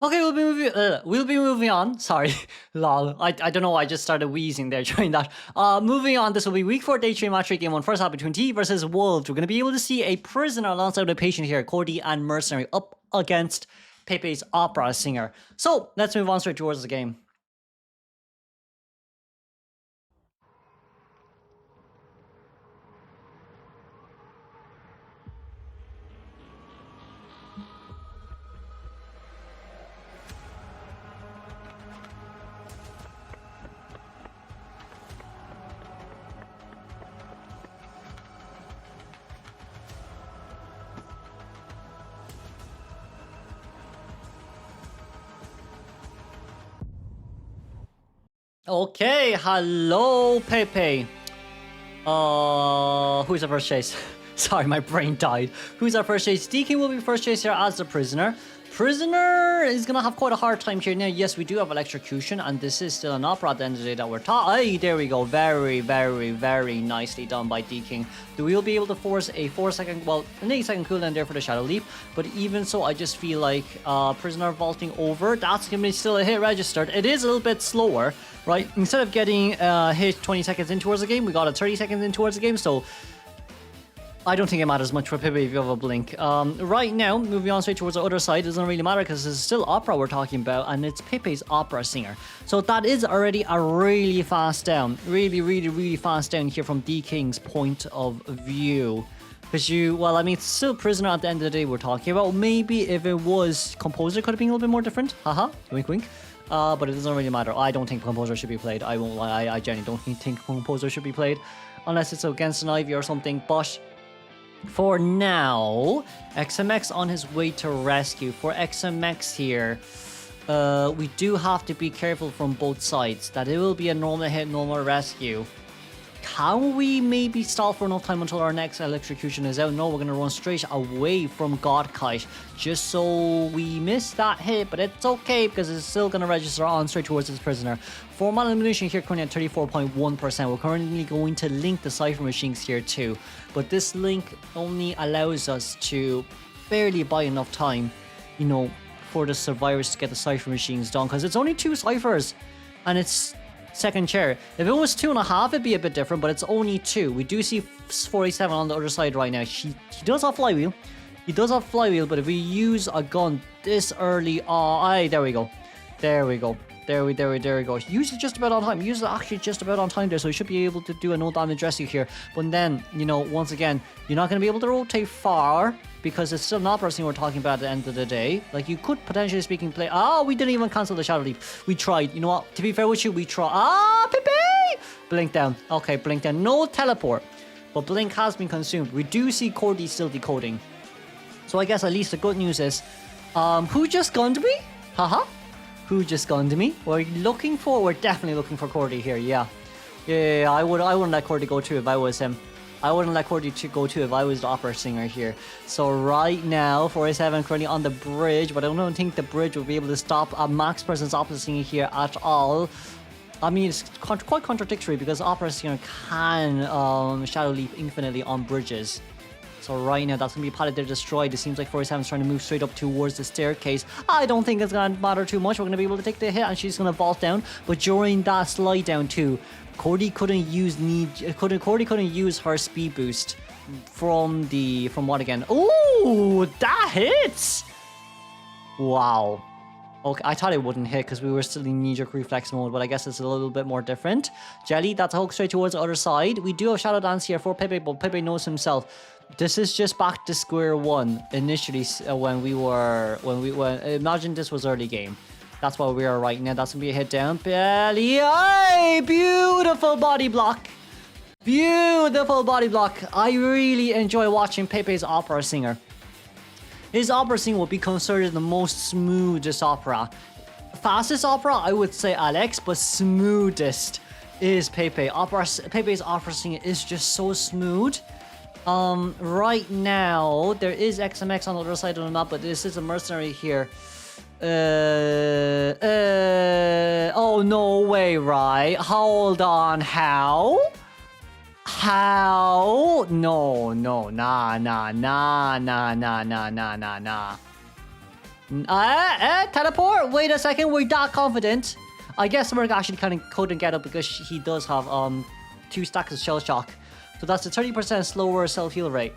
Okay, we'll be moving on. Sorry, lol. I don't know why I just started wheezing there during that. Moving on. This will be week 4 day 3 match 3 game 1 first half between TE versus Wolves. We're gonna be able to see a prisoner alongside a patient here, Cordy and Mercenary, up against Pepe's opera singer. So let's move on straight towards the game. Okay, hello, Pepe. Who's the first chase? Sorry, my brain died. Who's our first chase? DK will be first chase here as the prisoner. Prisoner is gonna have quite a hard time here. Now, yes, we do have electrocution, and this is still an opera at the end of the day that we're taught. Hey, there we go. Very, very, very nicely done by D-King. We will be able to force a 4-second, well, an 8-second cooldown there for the Shadow Leap. But even so, I just feel like Prisoner vaulting over, that's gonna be still a hit registered. It is a little bit slower, right? Instead of getting hit 20 seconds in towards the game, we got it 30 seconds in towards the game, so I don't think it matters much for Pepe if you have a blink. Right now, moving on straight towards the other side, it doesn't really matter because it's still opera we're talking about, and it's Pepe's opera singer. So that is already a really fast down. Really, really, really fast down here from D-King's point of view. Because well, I mean, it's still prisoner at the end of the day we're talking about. Maybe if it was Composer, could have been a little bit more different. Haha, wink wink. But it doesn't really matter. I don't think Composer should be played. I won't lie, I genuinely don't think Composer should be played. Unless it's against an Ivy or something, but for now, XMX on his way to rescue. For XMX here, we do have to be careful from both sides. That it will be a normal hit, normal rescue. Can we maybe stall for enough time until our next electrocution is out? No, we're going to run straight away from Godkite just so we miss that hit, but it's okay because it's still going to register on straight towards this prisoner. Formal elimination here currently at 34.1%. We're currently going to link the Cypher machines here too, but this link only allows us to barely buy enough time, you know, for the survivors to get the Cypher machines done, because it's only 2 Cyphers and it's second chair. If it was 2.5, it'd be a bit different, but it's only 2. We do see 47 on the other side right now. He does have flywheel. He does have flywheel, but if we use a gun this early, there we go. There we go. There we go. Use it just about on time. Use it actually just about on time there, so he should be able to do a no damage rescue here. But then, you know, once again, you're not going to be able to rotate far because it's still not person we're talking about at the end of the day. Like, you could potentially speaking play. We didn't even cancel the Shadow Leap. We tried. You know what? To be fair with you, we tried. Pepe! Blink down. Okay, blink down. No teleport. But blink has been consumed. We do see Cordy still decoding. So I guess at least the good news is, who just gunned me? Haha. Who just gunned me? We're definitely looking for Cordy here, yeah. Yeah, I wouldn't let Cordy go too if I was him. I wouldn't let Cordy go too if I was the opera singer here. So right now, 47 currently on the bridge, but I don't think the bridge will be able to stop a max presence opera singer here at all. I mean, it's quite contradictory because opera singer can Shadow Leap infinitely on bridges. So right now, that's going to be pallet there destroyed. It seems like 47 is trying to move straight up towards the staircase. I don't think it's going to matter too much. We're going to be able to take the hit and she's going to vault down. But during that slide down too, Cordy couldn't use her speed boost from what again? Oh, that hits! Wow. Okay, I thought it wouldn't hit because we were still in knee-jerk reflex mode, but I guess it's a little bit more different. Jelly, that's a hook straight towards the other side. We do have Shadow Dance here for Pepe, but Pepe knows himself. This is just back to square one. Initially, when imagine this was early game. That's where we are right now. That's gonna be a hit down. Belly, hey, beautiful body block. Beautiful body block. I really enjoy watching Pepe's opera singer. His opera singer will be considered the most smoothest opera. Fastest opera, I would say Alex, but smoothest is Pepe. Pepe's opera singer is just so smooth. Right now, there is XMX on the other side of the map, but this is a mercenary here. Oh, no way, right? Hold on, how? How? No, nah. Teleport? Wait a second, we're that confident. I guess Merc actually kind of couldn't get up because he does have 2 stacks of Shell Shock. So that's a 30% slower self-heal rate.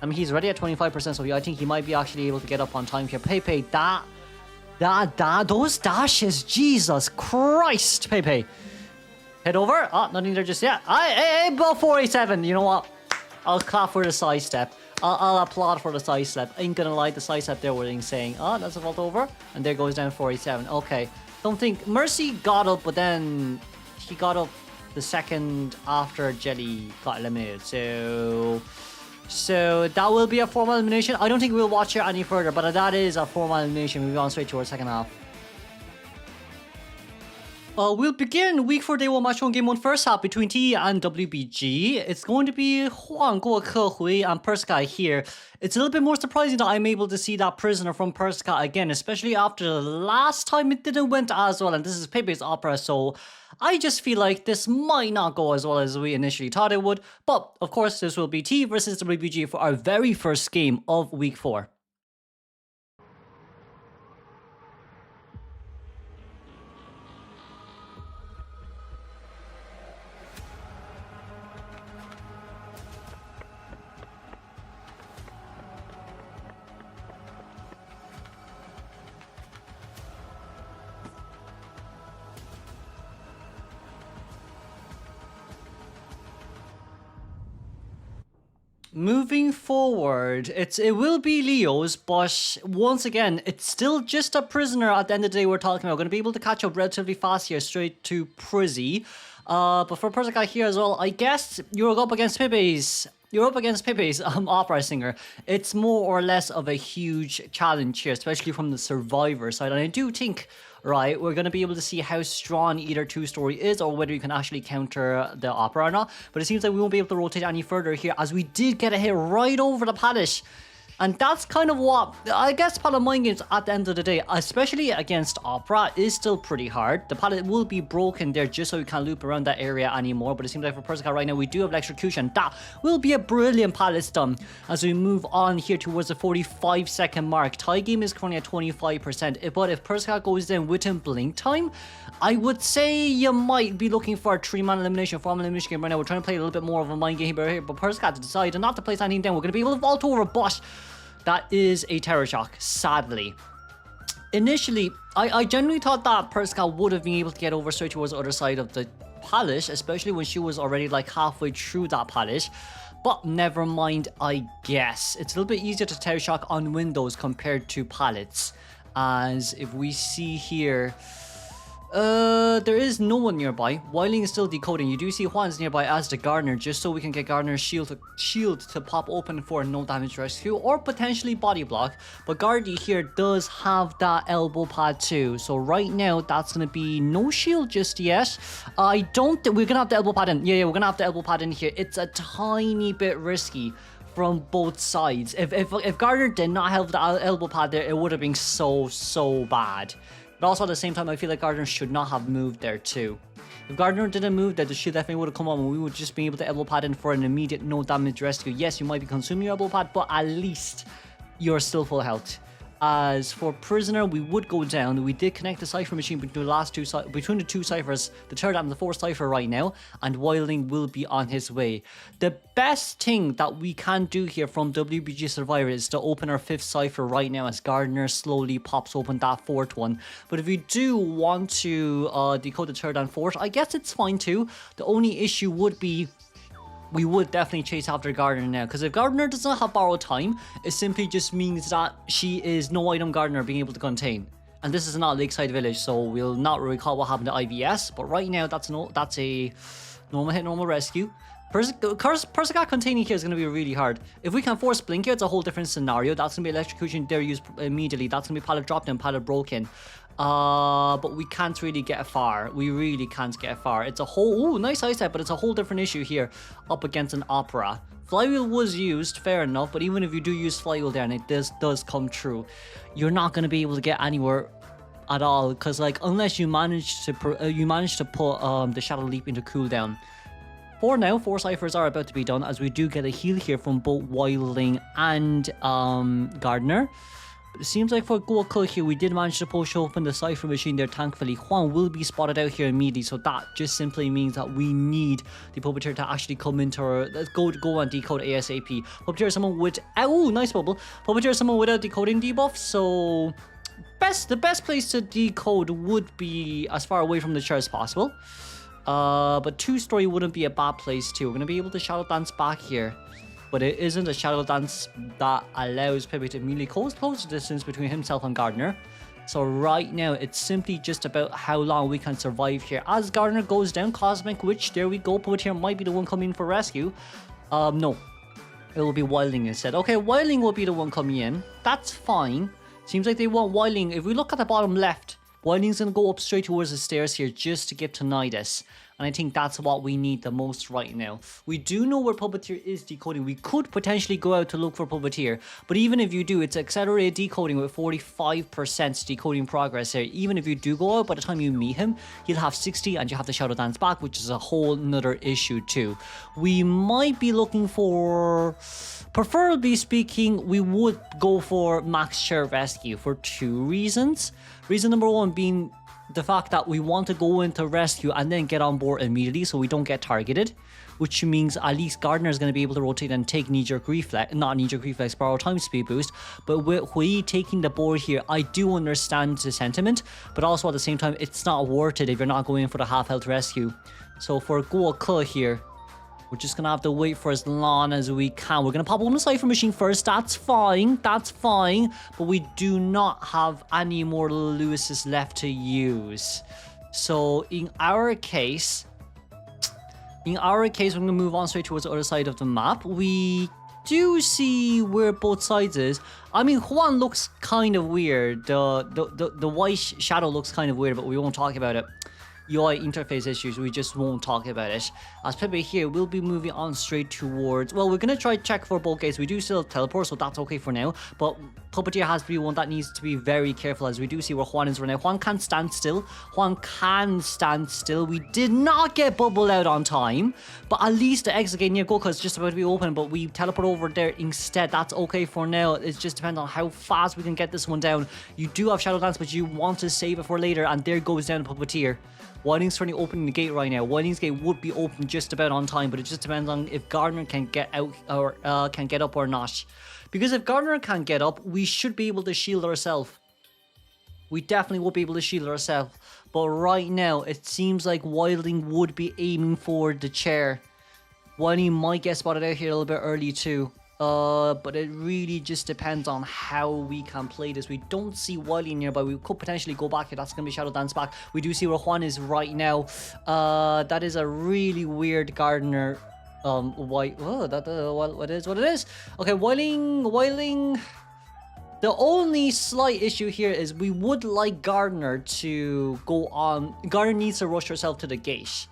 I mean, he's already at 25%, so I think he might be actually able to get up on time here. Pepe, those dashes, Jesus Christ, Pepe. Head over. Oh, nothing there just yet. Hey, about 487. You know what? I'll clap for the side step. I'll applaud for the side step. Ain't gonna lie, the side step there was saying, oh, that's a vault over. And there goes down 487. Okay. Don't think Mercy got up, but then he got up the second after Jelly got eliminated. So that will be a formal elimination. I don't think we'll watch it any further, but that is a formal elimination. We've gone straight to our second half. We'll begin week 4 day 1 match 1 game 1 first half between TE and WBG. It's going to be Huang Guo Kehui and Perska here. It's a little bit more surprising that I'm able to see that prisoner from Perska again, especially after the last time it didn't went as well, and this is Pepe's opera, so I just feel like this might not go as well as we initially thought it would. But of course, this will be TE versus WBG for our very first game of week 4. Moving forward, it will be Leo's, but once again, it's still just a prisoner at the end of the day we're talking about. We're going to be able to catch up relatively fast here, straight to Prizzy. But for Persica here as well, I guess you're up against Pepe's opera singer. It's more or less of a huge challenge here, especially from the survivor side. And I do think, right, we're going to be able to see how strong either 2 story is or whether you can actually counter the opera or not. But it seems like we won't be able to rotate any further here as we did get a hit right over the palace. And that's kind of what, I guess, pallet mind games at the end of the day, especially against Opera, is still pretty hard. The pallet will be broken there just so we can't loop around that area anymore. But it seems like for Persica right now, we do have Electrocution. That will be a brilliant pallet stun as we move on here towards the 45-second mark. Tie game is currently at 25%. But if Persica goes in within blink time, I would say you might be looking for a 3-man elimination, 4-man elimination game right now. We're trying to play a little bit more of a mind game here, but Persica had to decide not to place anything down. We're going to be able to vault over, but that is a terror shock, sadly. Initially, I genuinely thought that Persica would have been able to get over straight towards the other side of the palace, especially when she was already like halfway through that palace. But never mind, I guess. It's a little bit easier to terror shock on windows compared to pallets. As if we see here, there is no one nearby. Wildling is still decoding. You do see Juan's nearby as the Gardener, just so we can get Gardener's shield to pop open for no damage rescue or potentially body block. But Guardy here does have that elbow pad too. So right now that's gonna be no shield just yet. I don't think we're gonna have the elbow pad in. Yeah, we're gonna have the elbow pad in here. It's a tiny bit risky from both sides. If Gardener did not have the elbow pad there, it would have been so bad. But also at the same time, I feel like Gardener should not have moved there too. If Gardener didn't move there, the shield definitely would have come on and we would just be able to elbow pad in for an immediate no damage rescue. Yes, you might be consuming your elbow pad, but at least you're still full health. As for Prisoner, we would go down. We did connect the Cypher machine between the two Cyphers, the third and the fourth Cypher right now, and Wildling will be on his way. The best thing that we can do here from WBG Survivor is to open our 5th Cypher right now as Gardener slowly pops open that 4th one. But if we do want to decode the 3rd and 4th, I guess it's fine too. The only issue would be we would definitely chase after Gardener now, because if Gardener does not have borrowed time, it simply just means that she is no item Gardener being able to contain. And this is not Lakeside Village, so we'll not recall what happened to IVS, but right now that's a normal hit, normal rescue. Persica containing here is going to be really hard. If we can force Blink here, it's a whole different scenario. That's going to be Electrocution there used immediately. That's going to be pallet dropped and pallet broken. But we can't really get far. We really can't get far. It's a whole, nice ice set, but it's a whole different issue here up against an Opera. Flywheel was used, fair enough, but even if you do use Flywheel there and it does come true, you're not going to be able to get anywhere at all, because like unless you manage to put the Shadow Leap into cooldown. For now, 4 Cyphers are about to be done as we do get a heal here from both Wildling and Gardener. But it seems like for Goku here, we did manage to push open the Cypher machine there, thankfully. Juan will be spotted out here immediately, so that just simply means that we need the Puppeteer to actually come into our... Let's go and decode ASAP. Puppeteer is someone with... Oh, nice bubble. Puppeteer is someone without decoding debuff, so... The best place to decode would be as far away from the chair as possible. But two-story wouldn't be a bad place too. We're going to be able to Shadow Dance back here. But it isn't a Shadow Dance that allows Pepe to immediately close the distance between himself and Gardner. So right now, it's simply just about how long we can survive here. As Gardner goes down, Cosmic Witch, there we go. Puppeteer might be the one coming in for rescue. No. It will be Wilding instead. Okay, Wilding will be the one coming in. That's fine. Seems like they want Wilding. If we look at the bottom left, Wilding's going to go up straight towards the stairs here just to get to Nidus. And I think that's what we need the most right now. We do know where Puppeteer is decoding. We could potentially go out to look for Puppeteer. But even if you do, it's accelerated decoding with 45% decoding progress here. Even if you do go out, by the time you meet him, he'll have 60 and you have the Shadow Dance back, which is a whole nother issue too. We might be looking for... Preferably speaking, we would go for Max Chair Rescue for two reasons. Reason number one being the fact that we want to go into rescue and then get on board immediately so we don't get targeted, which means at least Gardner is going to be able to rotate and take knee-jerk reflex, not knee-jerk reflex, borrow time speed boost. But with Hui taking the board here, I do understand the sentiment, but also at the same time, it's not worth it if you're not going in for the half-health rescue. So for Goku here, we're just going to have to wait for as long as we can. We're going to pop open the Cypher machine first. That's fine. That's fine. But we do not have any more Lewises left to use. So in our case, we're going to move on straight towards the other side of the map. We do see where both sides is. I mean, Juan looks kind of weird. The white shadow looks kind of weird, but we won't talk about it. UI interface issues, we just won't talk about it. As Pepe here, we'll be moving on straight towards... Well, we're going to try check for both gates. We do still teleport, so that's okay for now. But Puppeteer has to be one that needs to be very careful, as we do see where Juan is right now. Juan can't stand still. Juan can stand still. We did not get Bubble out on time. But at least the exit gate near Goku is just about to be open, but we teleport over there instead. That's okay for now. It just depends on how fast we can get this one down. You do have Shadow Dance, but you want to save it for later, and there goes down Puppeteer. Wilding's currently opening the gate right now. Wilding's gate would be open just about on time, but it just depends on if Gardner can get out or can get up or not. Because if Gardner can't get up, we should be able to shield ourselves. We definitely will be able to shield ourselves. But right now, it seems like Wilding would be aiming for the chair. Wilding might get spotted out here a little bit early too. But it really just depends on how we can play this. We don't see Wilding nearby. We could potentially go back here. That's going to be Shadow Dance back. We do see where Juan is right now. That is a really weird Gardner. What it is. Okay, Wilding. The only slight issue here is we would like Gardner to go on. Gardner needs to rush herself to the gate.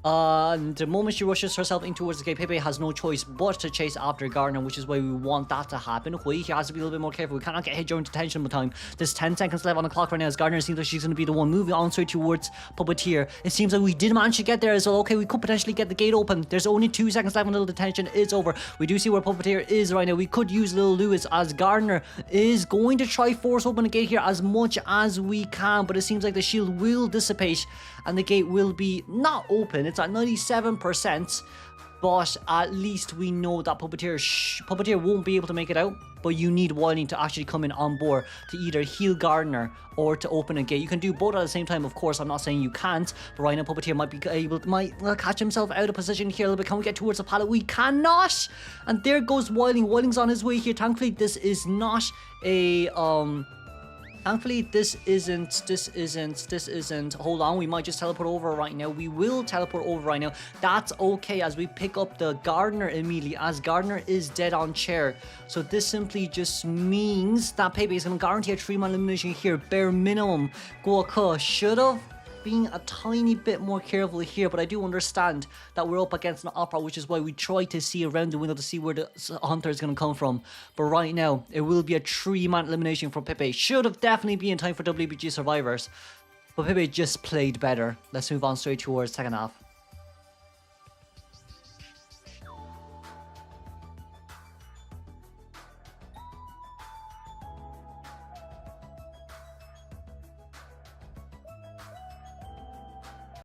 The moment she rushes herself in towards the gate, Pepe has no choice but to chase after Gardner, which is why we want that to happen. Hui has to be a little bit more careful. We cannot get hit during detention time. There's 10 seconds left on the clock right now as Gardner seems like she's going to be the one moving on straight towards Puppeteer. It seems like we did manage to get there as well. Okay, we could potentially get the gate open. There's only 2 seconds left until detention is over. We do see where Puppeteer is right now. We could use Little Lewis as Gardner is going to try force open the gate here as much as we can, but it seems like the shield will dissipate and the gate will be not open. It's at 97%, but at least we know that Puppeteer won't be able to make it out, but you need Wilding to actually come in on board to either heal Gardner or to open a gate. You can do both at the same time, of course. I'm not saying you can't, but right now Puppeteer might catch himself out of position here a little bit. Can we get towards the pallet? We cannot! And there goes Wilding. Wilding's on his way here. Thankfully, this is not a... Thankfully, this isn't. Hold on, we might just teleport over right now. We will teleport over right now. That's okay as we pick up the Gardner immediately, as Gardner is dead on chair. So this simply just means that Pepe is going to guarantee a 3-man elimination here, bare minimum. Goku should have been a tiny bit more careful here, but I do understand that we're up against an opera, which is why we try to see around the window to see where the hunter is going to come from. But right now, it will be a 3-man elimination for Pepe. Should have definitely been in time for WBG survivors, but Pepe just played better. Let's move on straight towards second half.